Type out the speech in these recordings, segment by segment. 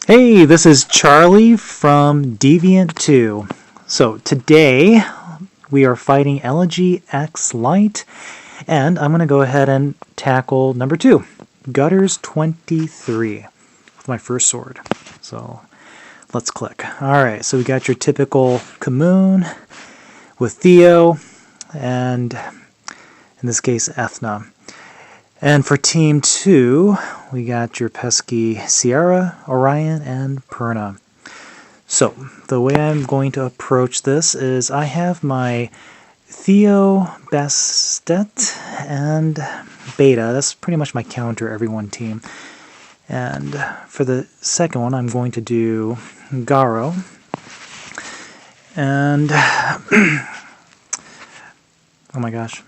Hey, this is Charlie from Deviant 2. So today we are fighting ElegyXLight, and I'm going to go ahead and tackle number 2, Gutters23, with my first sword. So let's click. Alright, so we got your typical Kamoon with Theo, and in this case Ethna. And for Team 2, we got your pesky Sierra, Orion, and Perna. So, the way I'm going to approach this is I have my Theo, Bastet, and Beta. That's pretty much my counter every one team. And for the second one, I'm going to do Garo. And, oh my gosh.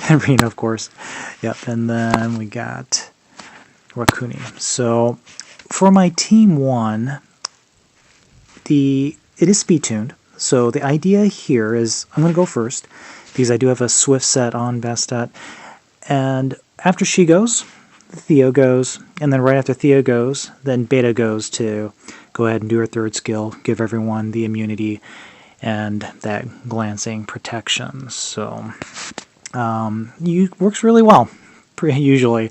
And Rena, of course. Yep, and then we got Rakuni. So for my team 1, it is speed tuned. So the idea here is I'm going to go first because I do have a swift set on Bastet. And after she goes, Theo goes, and then right after Theo goes, then Beta goes to go ahead and do her third skill, give everyone the immunity and that glancing protection. So works really well, usually,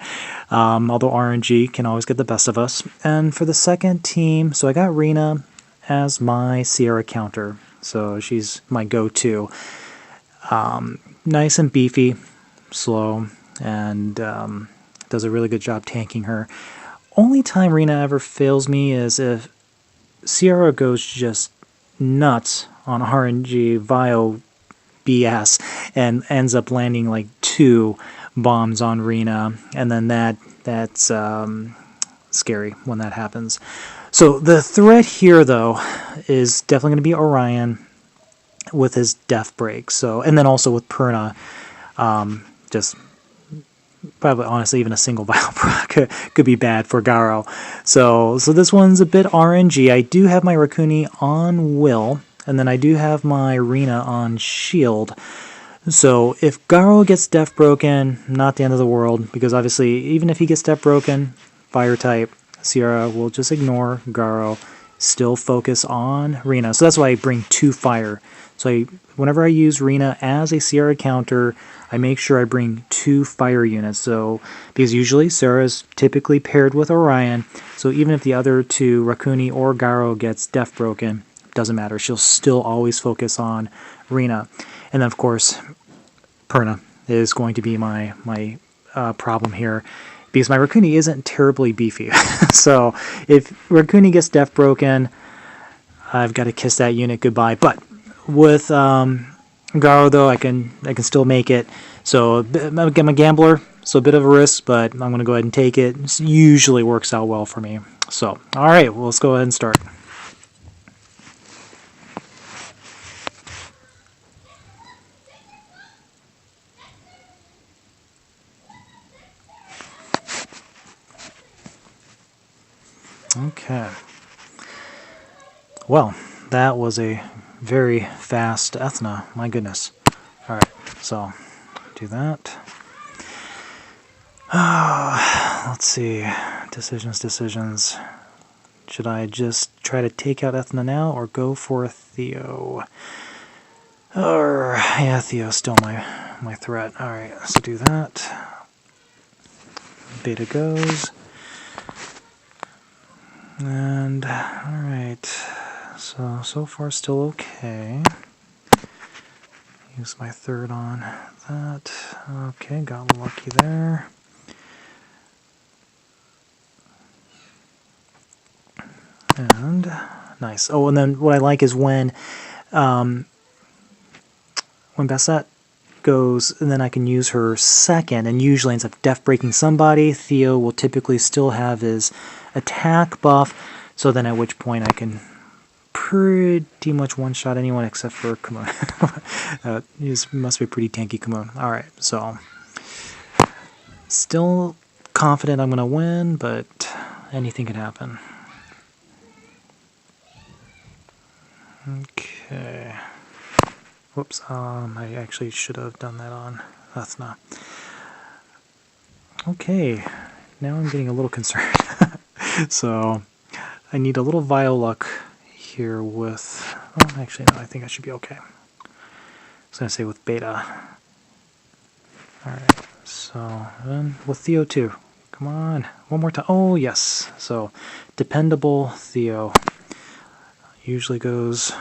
although RNG can always get the best of us. And for the second team, so I got Rena as my Sierra counter, so she's my go-to. Nice and beefy, slow, and does a really good job tanking her. Only time Rena ever fails me is if Sierra goes just nuts on RNG Vio BS and ends up landing like 2 bombs on Rena, and then that's scary when that happens. So the threat here, though, is definitely going to be Orion with his death break. So, and then also with Perna, just probably honestly even a single vial proc could be bad for Garo. So this one's a bit RNG. I do have my Rakuni on Will. And then I do have my Rena on shield. So if Garo gets death broken, not the end of the world, because obviously even if he gets death broken, fire type, Sierra will just ignore Garo, still focus on Rena. So that's why I bring 2 fire. So whenever I use Rena as a Sierra counter, I make sure I bring 2 fire units. So because usually Sierra is typically paired with Orion, so even if the other 2, Rakuni or Garo, gets death broken, doesn't matter. She'll still always focus on Rena. And then, of course, Perna is going to be my problem here because my Rakuni isn't terribly beefy. So if Rakuni gets death broken, I've got to kiss that unit goodbye. But with Garo, though, I can still make it. So I'm a gambler, so a bit of a risk, but I'm going to go ahead and take it. It usually works out well for me. So, all right, well, let's go ahead and start. Okay. Well, that was a very fast Ethna. My goodness. Alright, so do that. Let's see. Decisions. Should I just try to take out Ethna now or go for Theo? Or, yeah, Theo's still my threat. Alright, so do that. Beta goes. And, alright, so far still okay. Use my third on that. Okay, got lucky there. And, nice. Oh, and then what I like is when Bastet goes, and then I can use her second, and usually ends up death breaking somebody. Theo will typically still have his attack buff, so then at which point I can pretty much one-shot anyone except for Kamoon. He must be pretty tanky Kamoon. Alright, so still confident I'm going to win, but anything can happen. Okay. Whoops, I actually should have done that on Ethna. Okay, now I'm getting a little concerned. So, I need a little Vio luck here with... Oh, actually, no, I think I should be okay. I was going to say with Beta. Alright, so then with Theo too. Come on, one more time. Oh, yes. So, dependable Theo. Usually goes...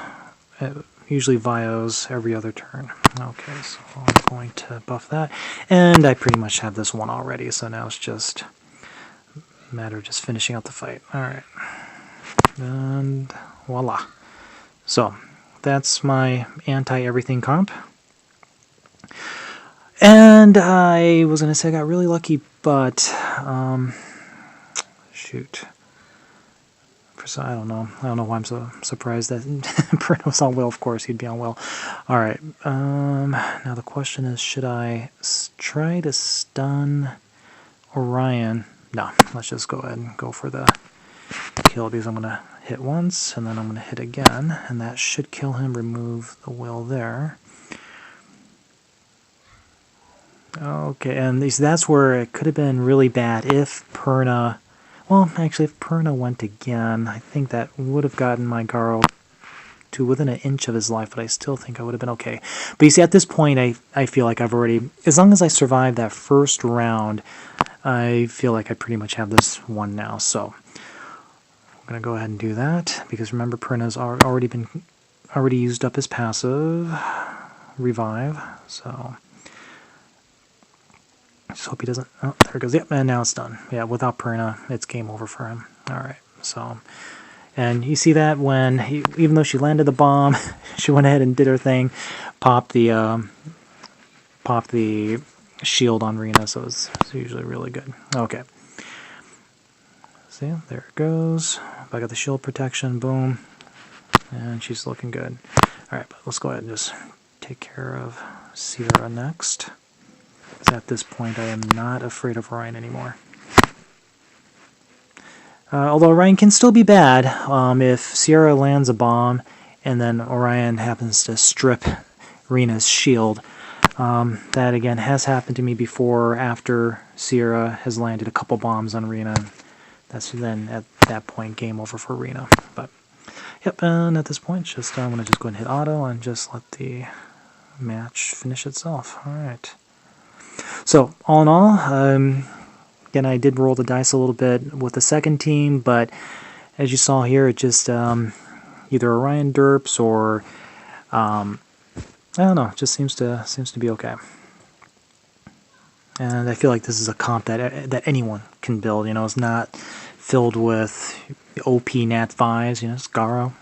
usually Vios every other turn. Okay, so I'm going to buff that. And I pretty much have this one already, so now it's just a matter of just finishing out the fight. Alright. And voila. So, that's my anti-everything comp. And I was going to say I got really lucky, but... shoot. I don't know. I don't know why I'm so surprised that Brent was on Will. Of course, he'd be on Will. Alright. Now the question is, should I try to stun Orion? No, let's just go ahead and go for the kill, because I'm going to hit once, and then I'm going to hit again, and that should kill him, remove the Will there. Okay, and that's where it could have been really bad if Perna... Well, actually, if Perna went again, I think that would have gotten my Garo to within an inch of his life, but I still think I would have been okay. But you see, at this point, I feel like I've already... As long as I survive that first round, I feel like I pretty much have this one now. So I'm going to go ahead and do that, because remember, Perna's already used up his passive, Revive, so... Just hope he doesn't... Oh, there it goes. Yep, and now it's done. Yeah, without Perna, it's game over for him. Alright, so... And you see that when, even though she landed the bomb, she went ahead and did her thing, popped the shield on Rena, so it's usually really good. Okay. See, there it goes. I got the shield protection, boom. And she's looking good. Alright, but let's go ahead and just take care of Sierra next. At this point, I am not afraid of Orion anymore. Although Orion can still be bad if Sierra lands a bomb and then Orion happens to strip Rena's shield. That, again, has happened to me before after Sierra has landed a couple bombs on Rena. That's then, at that point, game over for Rena. But, yep, and at this point, just I'm going to just go ahead and hit auto and just let the match finish itself. Alright. So, all in all, again, I did roll the dice a little bit with the second team, but as you saw here, it just either Orion derps or I don't know, it just seems to be okay. And I feel like this is a comp that anyone can build. You know, it's not filled with OP Nat 5s. You know, it's Garo,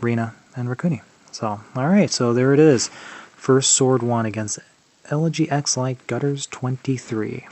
Rena, and Rakuni. So, all right, so there it is. First Sword 1 against ElegyXLight Gutters23.